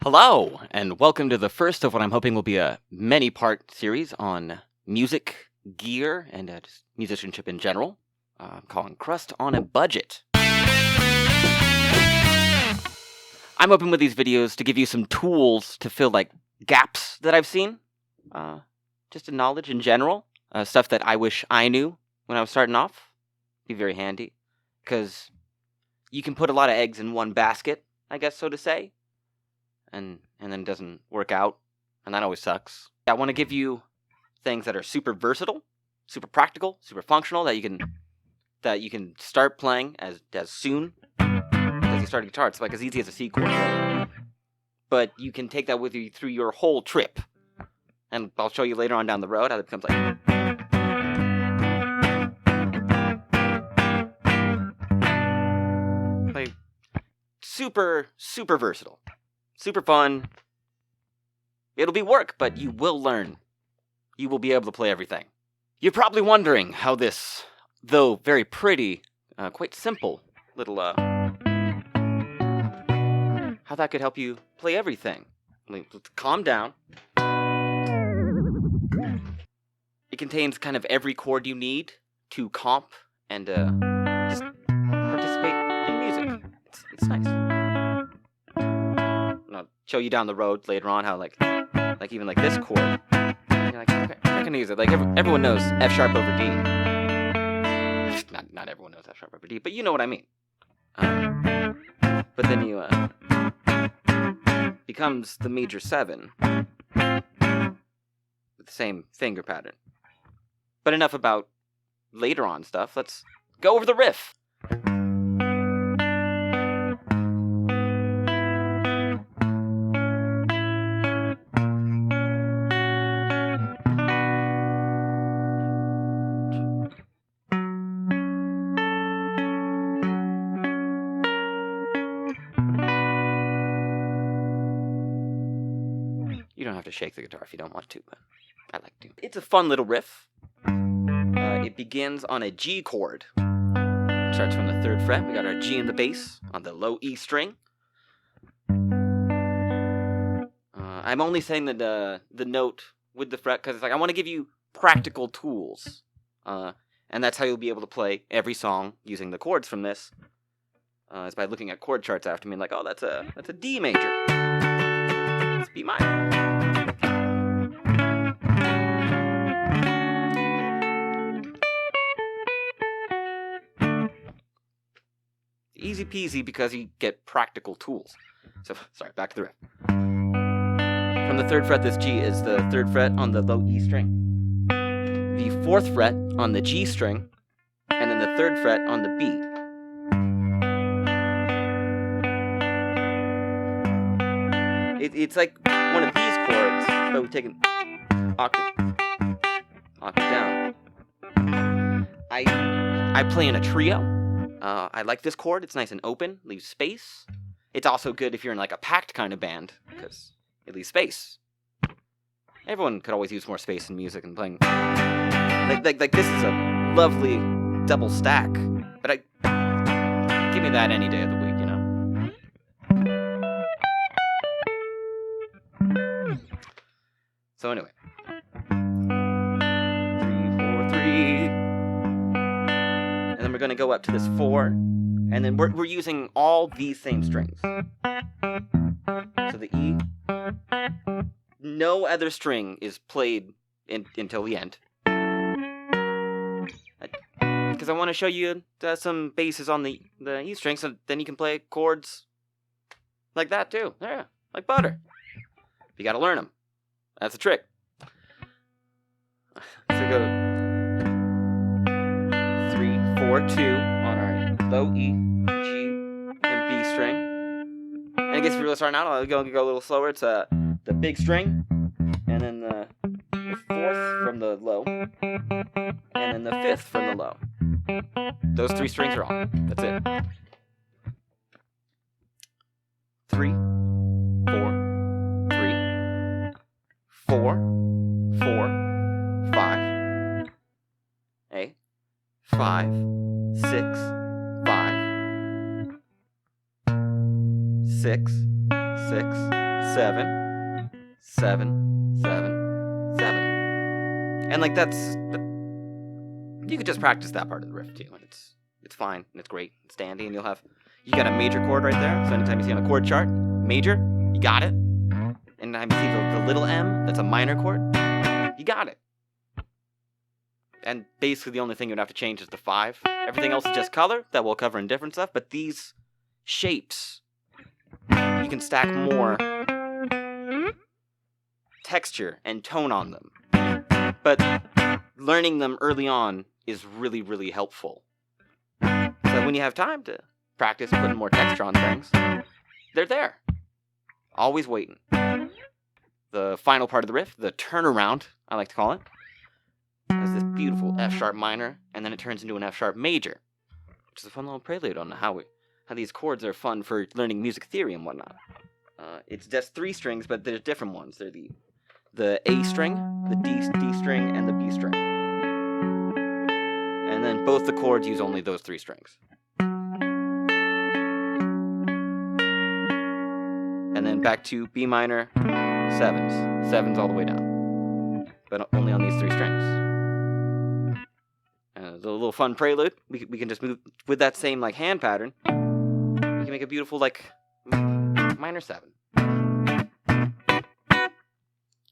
Hello, and welcome to the first of what I'm hoping will be a many-part series on music, gear, and just musicianship in general. I'm calling Crust on a Budget. I'm open with these videos to give you some tools to fill, gaps that I've seen. Just in knowledge in general. Stuff that I wish I knew when I was starting off. Be very handy. Because you can put a lot of eggs in one basket, I guess so to say. And then it doesn't work out, and that always sucks. I want to give you things that are super versatile, super practical, super functional, that you can start playing as soon as you start a guitar. It's like as easy as a C chord, but you can take that with you through your whole trip. And I'll show you later on down the road how it becomes like super versatile. Super fun. It'll be work, but you will learn. You will be able to play everything. You're probably wondering how this, though very pretty, quite simple little, how that could help you play everything. Calm down. It contains kind of every chord you need to comp and just participate in music. It's nice. I'll show you down the road later on how even this chord, you're like, okay, I can use it. Like everyone knows F sharp over D. Not everyone knows F sharp over D, but you know what I mean. But then you becomes the major 7 with the same finger pattern. But enough about later on stuff. Let's go over the riff. You don't have to shake the guitar if you don't want to, but I like to. It's a fun little riff. It begins on a G chord. Starts from the 3rd fret. We got our G in the bass on the low E string. I'm only saying that the note with the fret because I want to give you practical tools. And that's how you'll be able to play every song using the chords from this. Is by looking at chord charts after me and oh, that's a D major. It's B minor. Easy peasy because you get practical tools. So, sorry, back to the riff. From the 3rd fret, this G is the 3rd fret on the low E string. The 4th fret on the G string. And then the 3rd fret on the B. It's like one of these chords, but we take an octave down. I play in a trio. I like this chord. It's nice and open, leaves space. It's also good if you're in a packed kind of band, because it leaves space. Everyone could always use more space in music and playing. Like this is a lovely double stack, but give me that any day of the week, you know? So anyway. 3, 4, 3. And then we're going to go up to this 4. And then we're using all these same strings. So the E. No other string is played until the end. Because I want to show you some basses on the E string, so then you can play chords like that too. Yeah, like butter. You got to learn them. That's a trick. So go 3, 4, 2 on our low E, G, and B string. And I guess if you're really starting out, I'll go a little slower. It's the big string, and then the 4th from the low, and then the 5th from the low. Those 3 strings are on. That's it. 3, 4, 3, 4, 4, 5, A, 5, 6, 5, 6, 6, 7, 7, 7, 7. And like you could just practice that part of the riff too, and it's fine, and it's great, it's dandy, and you got a major chord right there, so anytime you see on a chord chart, major, you got it. And anytime you see the little M, that's a minor chord, you got it. And basically the only thing you'd have to change is the 5. Everything else is just color, that we'll cover in different stuff, but these shapes, you can stack more texture and tone on them. But learning them early on is really, really helpful. So when you have time to practice putting more texture on things, they're there. Always waiting. The final part of the riff, the turnaround, I like to call it, has this beautiful F sharp minor, and then it turns into an F sharp major, which is a fun little prelude on how these chords are fun for learning music theory and whatnot. It's just 3 strings, but there's different ones. They're the A string, the D string, and the B string. And then both the chords use only those 3 strings. And then back to B minor, 7s. 7s all the way down. But only on these 3 strings. The little fun prelude, we can just move with that same like hand pattern. We can make a beautiful like minor 7.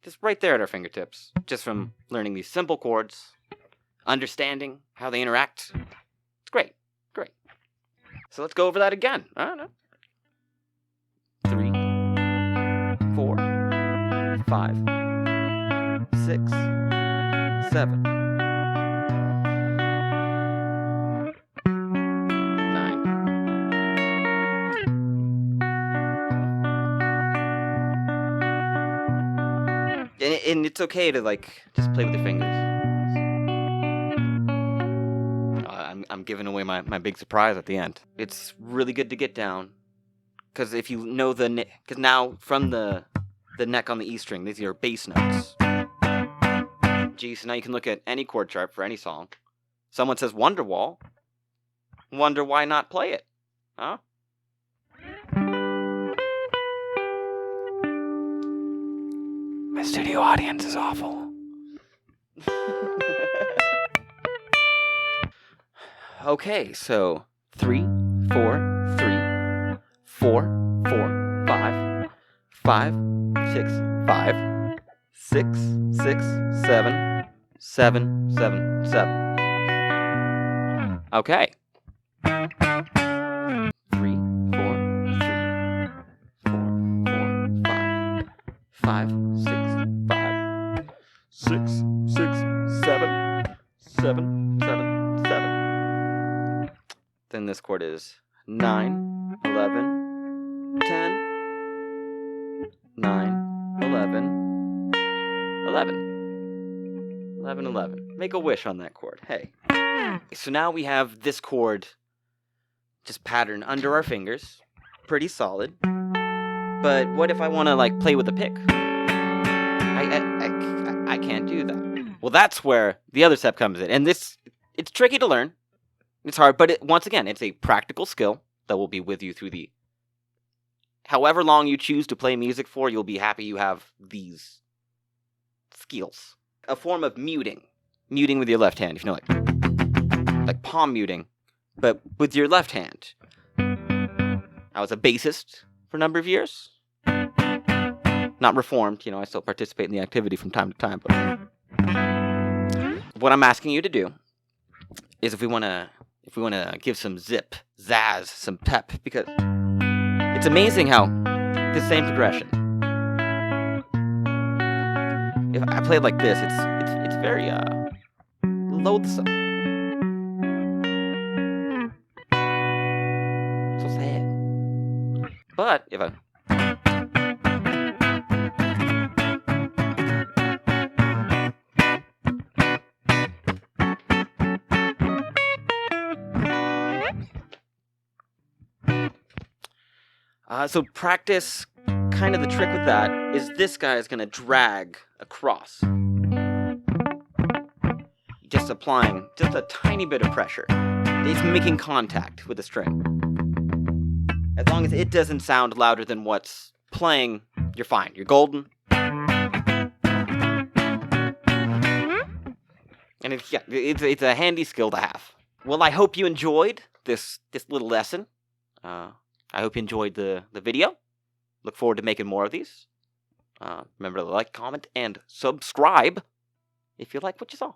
Just right there at our fingertips, just from learning these simple chords, understanding how they interact. It's great, great. So let's go over that again. I don't know. 3, 4, 5, 6, 7, 9. And it's okay to like just play with your fingers. I'm giving away my big surprise at the end. It's really good to get down, because if you know because now from the neck on the E string, these are your bass notes. G, so now you can look at any chord chart for any song. Someone says Wonderwall. Wonder why not play it? Huh? My studio audience is awful. Okay, so 3, 4, 3, 4, 4, 5, 5, 6, 5, 6, 6, 7, 7, 7, 7. Okay. 3, 4, 3, 4, 4, 5, 5, 6, 5, 6, 6, 7, 7, 7, 7. Then this chord is 9, 11, 10, 9, 11, 11. 11, 11. Make a wish on that chord. Hey. So now we have this chord just patterned under our fingers. Pretty solid. But what if I want to like play with a pick? I can't do that. Well, that's where the other step comes in. And it's tricky to learn. It's hard, but once again, it's a practical skill that will be with you through however long you choose to play music for, you'll be happy you have these skills. A form of muting with your left hand, if you know, like palm muting, but with your left hand. I was a bassist for a number of years. Not reformed, I still participate in the activity from time to time, but what I'm asking you to do is if we want to give some zip, zazz, some pep, because it's amazing how the same progression. If I play it like this, it's very loathsome. So sad. But if I so practice, kind of the trick with that is this guy is going to drag across. Just applying just a tiny bit of pressure. It's making contact with the string. As long as it doesn't sound louder than what's playing you're fine. You're golden. And it's a handy skill to have. Well, I hope you enjoyed this little lesson. I hope you enjoyed the video. Look forward to making more of these. Remember to like, comment, and subscribe if you like what you saw.